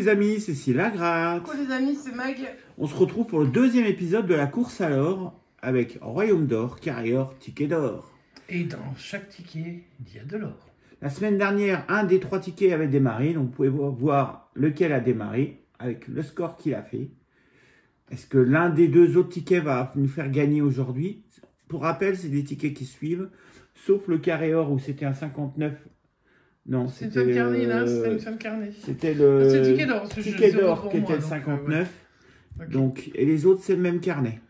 les amis, c'est Scylla Gratte. Coucou les amis, c'est Mag. On se retrouve pour le deuxième épisode de la course à l'or avec Royaume d'or, Carrière, ticket d'or. Et dans chaque ticket, il y a de l'or. La semaine dernière, un des 3 tickets avait démarré, donc vous pouvez voir lequel a démarré avec le score qu'il a fait. Est-ce que l'un des 2 autres tickets va nous faire gagner aujourd'hui? Pour rappel, c'est des tickets qui suivent, sauf le carré or où c'était un 59. Non, c'était une femme carnée là, c'était une femme carnée. C'était le ticket d'or qui était le 59. Ouais. Donc, et les autres, c'est le même carnet.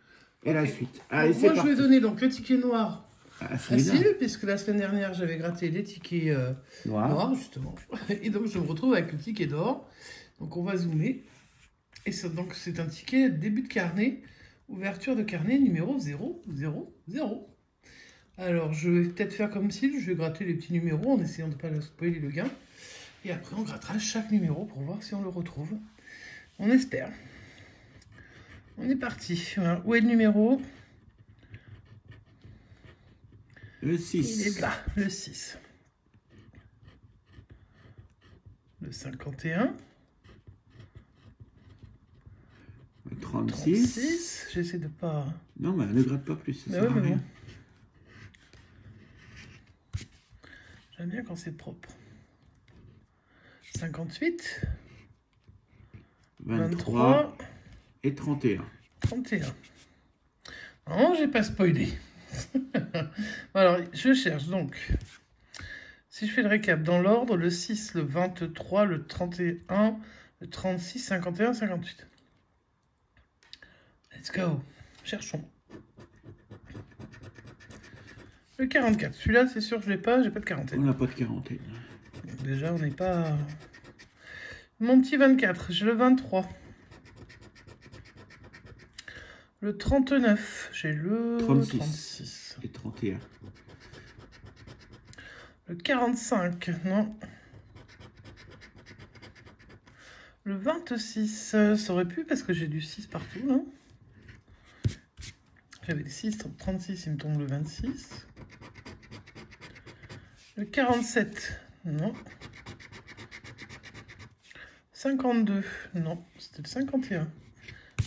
Et la suite. Allez, donc, moi, je vais donner donc le ticket noir à facile, puisque la semaine dernière, j'avais gratté les tickets noirs, justement. Et donc, je me retrouve avec le ticket d'or. Donc, on va zoomer. Et donc, c'est un ticket début de carnet, ouverture de carnet numéro 000. Alors, je vais peut-être faire comme si je vais gratter les petits numéros en essayant de ne pas spoiler le gain. Et après, on grattera chaque numéro pour voir si on le retrouve. On espère. On est parti. Voilà. Où est le numéro? Le 6. Il est là, le 6. Le 51. Le 36. 36. J'essaie de pas... Non, mais ne gratte pas plus. Ça sert à rien. Bon. J'aime bien quand c'est propre. 58. 23. Et 31. 31. Non, j'ai pas spoilé. Alors, je cherche donc. Si je fais le récap dans l'ordre, le 6, le 23, le 31, le 36, 51, 58. Let's go. Cherchons. Le 44. Celui-là, c'est sûr que je l'ai pas. J'ai pas de quarantaine. On n'a pas de quarantaine. Donc déjà, on n'est pas... Mon petit 24. J'ai le 23. Le 39, j'ai le 36. Et 31. Le 45, non. Le 26, ça aurait pu parce que j'ai du 6 partout, là. J'avais des 6, 36, il me tombe le 26. Le 47, non. 52, non. C'était le 51.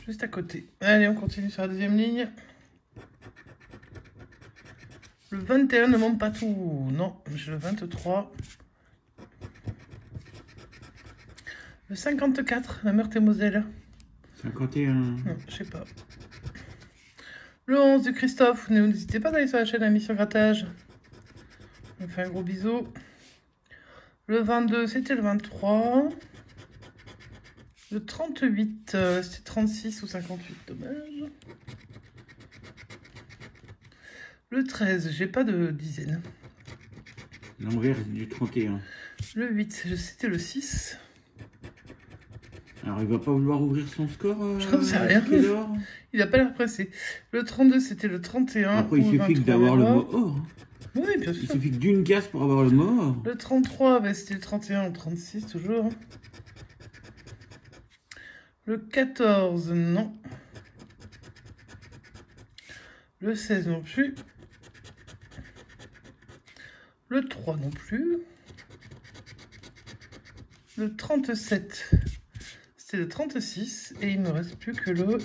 Juste à côté. Allez, on continue sur la deuxième ligne. Le 21 ne monte pas tout. Non, j'ai le 23. Le 54, la Meurthe-et-Moselle. 51. Non, je sais pas. Le 11 de Christophe. N'hésitez pas d'aller sur la chaîne à Mission Grattage. On me fait un gros bisou. Le 22, c'était le 23. Le 38, c'était 36 ou 58, dommage. Le 13, j'ai pas de dizaine. L'envers du 31. Le 8, c'était le 6. Alors, il va pas vouloir ouvrir son score Je ne sais rien. Il a pas l'air pressé. Le 32, c'était le 31. Après, il suffit d'avoir le mot or. Oui, bien sûr. Il suffit d'une case pour avoir le mot or. Le 33, bah, c'était le 31 ou 36, toujours. Le 14, non. Le 16 non plus. Le 3 non plus. Le 37, c'était le 36. Et il me reste plus que le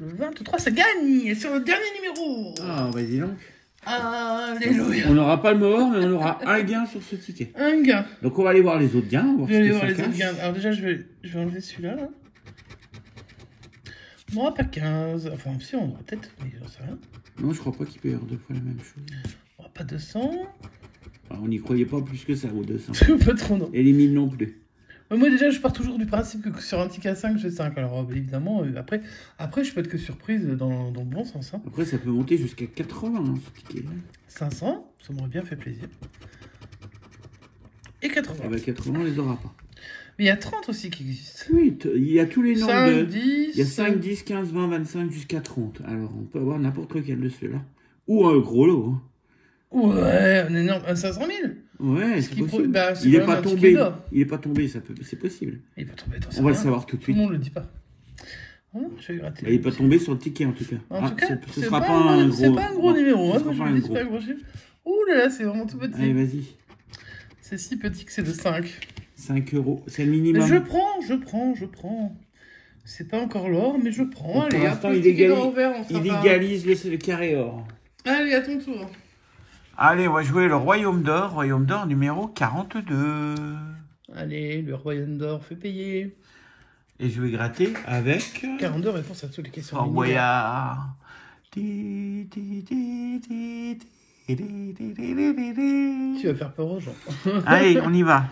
23. Ça gagne sur le dernier numéro. Ah, vas-y donc. Alléluia. On n'aura pas le mot or, mais on aura un gain sur ce ticket. Un gain. Donc, on va aller voir les autres gains. Je vais aller voir les autres gains. Alors déjà, je vais enlever celui-là. Là. On n'aura pas 15. Enfin, si, on aura peut-être, mais j'en sais rien. Non, je crois pas qu'il peut y avoir 2 fois la même chose. On n'aura pas 200. Alors, on n'y croyait pas plus que ça, aux 200. Pas trop, non. Et les 1000 non plus. Moi, déjà, je pars toujours du principe que sur un ticket à 5, j'ai 5. Alors, évidemment, après, je peux être que surprise dans le bon sens. Hein. Après, ça peut monter jusqu'à 80, hein, ce ticket. 500, ça m'aurait bien fait plaisir. Et 80. Ah bah, 80, on les aura pas. Mais il y a 30 aussi qui existent. Oui, il y a tous les nombres 5, 10... Il y a 5, 10, 15, 20, 25 jusqu'à 30. Alors, on peut avoir n'importe lequel de ceux-là. Ou un gros lot. Hein. Ouais, un énorme, un 500 000. Ouais, c'est possible. Bah, il n'est pas tombé. Il n'est pas tombé, c'est possible. Il n'est pas tombé. On va le savoir tout de suite. Tout le monde ne le dit pas. Bon, je vais gratter. Il n'est pas tombé sur le ticket en tout cas. En tout cas, ce sera pas un gros. C'est pas un gros numéro. Ce Hein, sera je pas vous un dis, gros. c'est pas un gros chiffre. Ouh là là, c'est vraiment tout petit. Allez, vas-y. C'est si petit que c'est de 5. 5 euros, c'est le Mais minimum. je prends. C'est pas encore l'or, mais je prends. Donc, pour Allez, l'instant, après le ticket d'or vert, on sera il pas- égalise le carré or. Allez, à ton tour. Allez, on va jouer le Royaume d'or numéro 42. Allez, le royaume d'or fait payer. Et je vais gratter avec 42 réponses à toutes les questions. Fort d'univers. Boyard. Tu vas faire peur aux gens. Allez, on y va.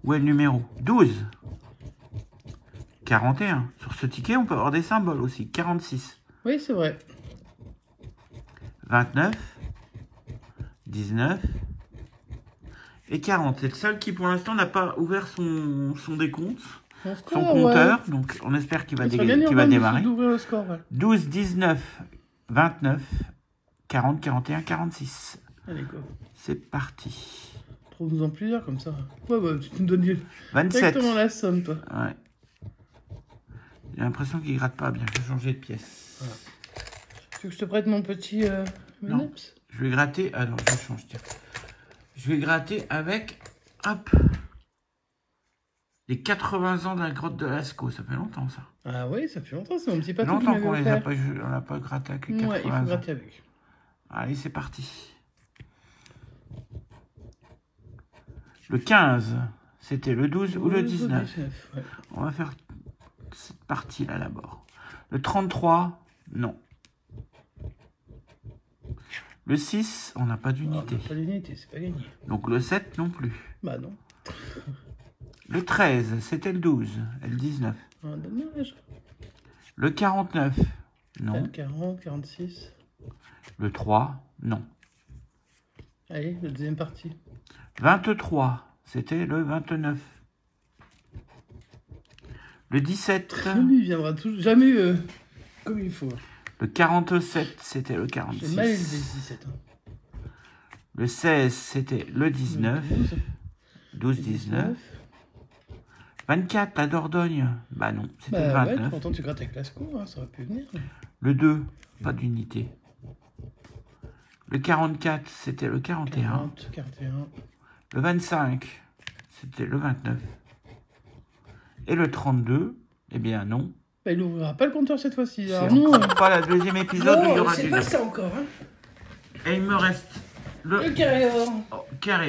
Où est le numéro 12. 41. Sur ce ticket, on peut avoir des symboles aussi. 46. Oui, c'est vrai. 29. 19. Et 40. C'est le seul qui, pour l'instant, n'a pas ouvert son décompte. Son Son score, compteur. Donc, on espère qu'il va, Il sera gagnant qu'il va même démarrer. d'ouvrir le score, ouais. 12, 19, 29, 40, 41, 46. Allez, go. C'est parti. Trouve-nous en plusieurs comme ça. Ouais, bah, tu nous donnes 27. directement la somme, toi. Ouais. J'ai l'impression qu'il gratte pas bien. Je vais changer de pièce. Voilà. Tu veux que je te prête mon petit Non. Meneps? Je vais gratter. Ah non, je change. Tiens. Je vais gratter avec. Hop. Les 80 ans de la grotte de Lascaux. Ça fait longtemps, ça. Ah oui, ça fait longtemps, c'est mon petit Ça fait patou qui longtemps qu'on m'avait les a offert. pas, on n'a pas gratté avec les 80 Ouais, il faut ans. gratter avec. Allez, c'est parti. Le 15, c'était le 12 ou le 19. Ouais. On va faire cette partie-là d'abord. Le 33, non. Le 6, on n'a pas d'unité. Pas d'unité, c'est pas gagné. Donc le 7 non plus. Bah non. Le 13, c'était le 12 et le 19. Ah, dommage. Le 49, non. 40, 46. Le 3, non. Allez, la deuxième partie. 23, c'était le 29. Le 17, Jamais il viendra toujours. Jamais comme il faut. le 47, c'était le J'ai 46. mal élevé ce 17. Hein. Le 16, c'était le 19. 12, 19. 24, la Dordogne. Bah non, c'était le Bah 29. ouais, pourtant tu grattes avec Lascaux, hein, ça aurait pu venir. Le 2, pas d'unité. Le 44, c'était le 41. 40, 41. Le 25, c'était le 29. Et le 32, eh bien non. Bah, il ouvrira pas le compteur cette fois-ci. C'est Alors non. encore pas le deuxième épisode où il y aura c'est du pas neuf. ça encore. Hein. Et il me reste Le carré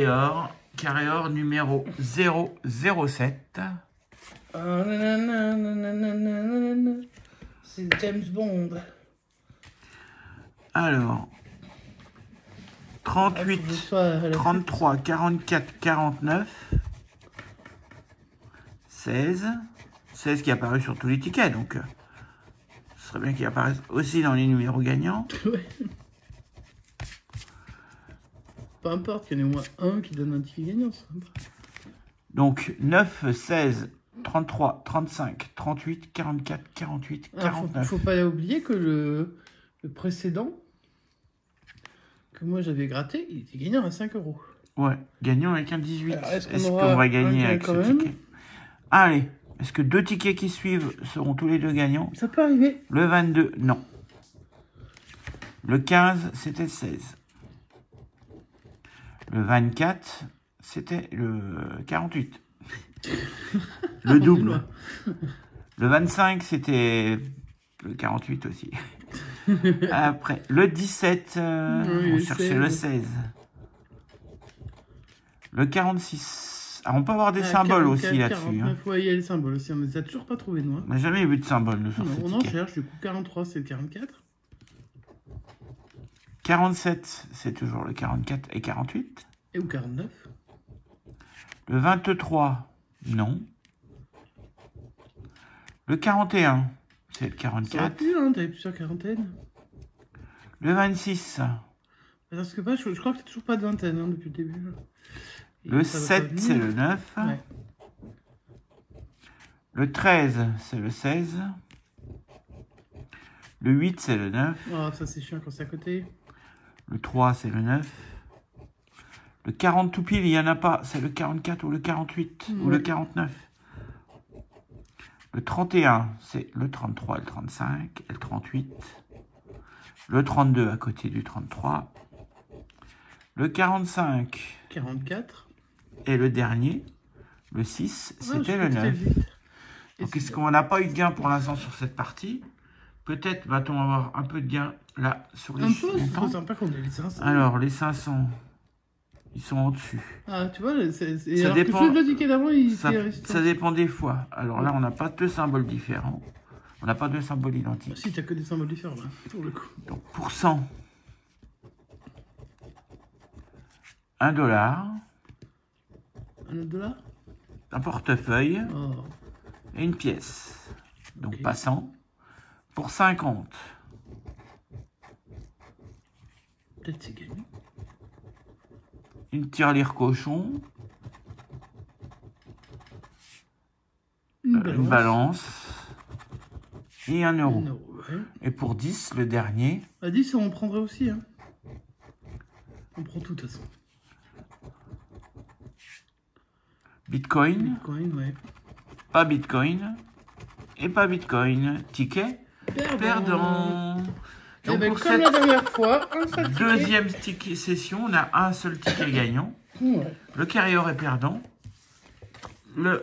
or. carré or numéro 007. Ah, nanana, nanana, nanana. C'est James Bond. Alors, Ah, faut 38, que je sois à la 33, 44, 49, 16. 16 qui est apparu sur tous les tickets, donc ce serait bien qu'il apparaisse aussi dans les numéros gagnants. Ouais. Peu importe qu'il y en ait au moins un qui donne un ticket gagnant. Ça. Donc 9, 16, 33, 35, 38, 44, 48, Ah, 49. faut pas oublier que le précédent, que moi j'avais gratté, il était gagnant à 5 €. Ouais, gagnant avec un 18. Alors, est-ce qu'on Est-ce aura qu'on va un gagner gain avec quand ce même ticket? Allez, est-ce que 2 tickets qui suivent seront tous les deux gagnants? Ça peut arriver. Le 22, non. Le 15, c'était 16. Le 24, c'était le 48. Le double. Le 25, c'était le 48 aussi. Après, le 17, Oui, on le cherchait 16. le 16. Le 46. Alors, on peut avoir des Ah, symboles 44, aussi là-dessus. 49, ouais, il y a les symboles aussi. On ne les a toujours pas trouvés, nous. Hein. On n'a jamais vu de symbole sur Non, ce on en ticket. cherche, du coup, 43, c'est le 44. 47, c'est toujours le 44 et 48. Et ou 49. Le 23, non. Le 41, c'est le Ça aurait 44. pu, hein, t'avais plusieurs quarantaines. Le 26, Parce que je crois que t'as toujours pas de vingtaine hein, depuis le début. Là. Et le ça va pas 7, venir. c'est le 9. Ouais. Le 13, c'est le 16. Le 8, c'est le 9. Oh, ça c'est chiant quand c'est à côté. Le 3, c'est le 9. Le 40 tout pile, il n'y en a pas. C'est le 44 ou le 48 ou le 49. Le 31, c'est le 33 et le 35 et le 38. Le 32 à côté du 33. Le 45 44. et le dernier, le 6, c'était le 9. Donc, est-ce qu'on n'a pas eu de gain pour l'instant sur cette partie? Peut-être va-t-on avoir un peu de gain là sur les un peu, c'est montants. sympa qu'on ait les 500. Alors, les 500, ils sont en dessus. Ah, tu vois, Ça dépend, le ticket d'avant, ça dépend des fois. Alors là, on n'a pas deux symboles différents. On n'a pas deux symboles identiques. Si, t'as que des symboles différents, là, pour le coup. Donc, pour 100, 1 dollar. $1? Un portefeuille Oh. et une pièce. Donc, Ok. pas 100. Pour 50, Peut-être c'est gagné. une tirelire cochon, Une une balance et 1 euro. 1 euro, ouais. Et pour 10, le dernier, À 10, on prendrait aussi, hein. On prend tout, de toute façon. Bitcoin, Bitcoin, ouais. pas Bitcoin et pas Bitcoin. Ticket perdant. Eh Donc ben, pour comme cette la dernière fois, un seul ticket. deuxième session, on a un seul ticket gagnant. Ouais. Le carrière est perdant. Le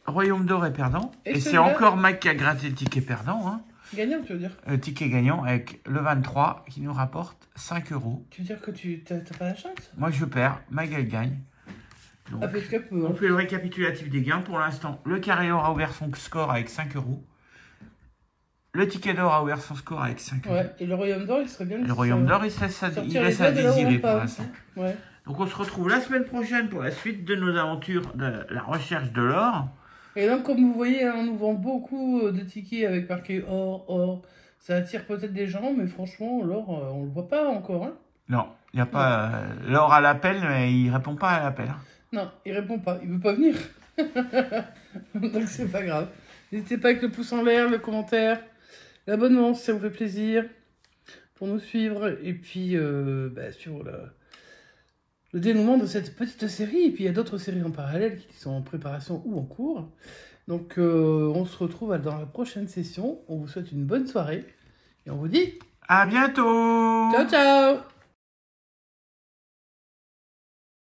Royaume d'Or est perdant. Et Et c'est celui-là encore Mike qui a gratté le ticket perdant. Hein. Gagnant, tu veux dire? Le ticket gagnant avec le 23 qui nous rapporte 5 euros. Tu veux dire que tu t'as pas la chance? Moi je perds, Mike elle gagne. Donc, Ah, fait ce qu'elle peut, on hein. fait le récapitulatif des gains. Pour l'instant, le carré or a ouvert son score avec 5 euros. Le ticket d'or a ouvert son score avec 5 euros. Ouais, et le Royaume d'Or, il serait bien... Et le Royaume d'Or, il laisse à désirer pour l'instant. Ouais. Donc on se retrouve la semaine prochaine pour la suite de nos aventures de la recherche de l'or. Et donc, comme vous voyez, hein, on nous vend beaucoup de tickets avec marqué or, or. Ça attire peut-être des gens, mais franchement, l'or, on le voit pas encore, hein. Non, il n'y a pas l'or à l'appel, mais il répond pas à l'appel. Non, il répond pas, il veut pas venir. Donc c'est pas grave. N'hésitez pas avec le pouce en l'air, le commentaire, l'abonnement si ça vous fait plaisir, pour nous suivre, et puis sur le dénouement de cette petite série. Et puis il y a d'autres séries en parallèle qui sont en préparation ou en cours. Donc on se retrouve dans la prochaine session. On vous souhaite une bonne soirée, et on vous dit À bientôt! ciao ciao!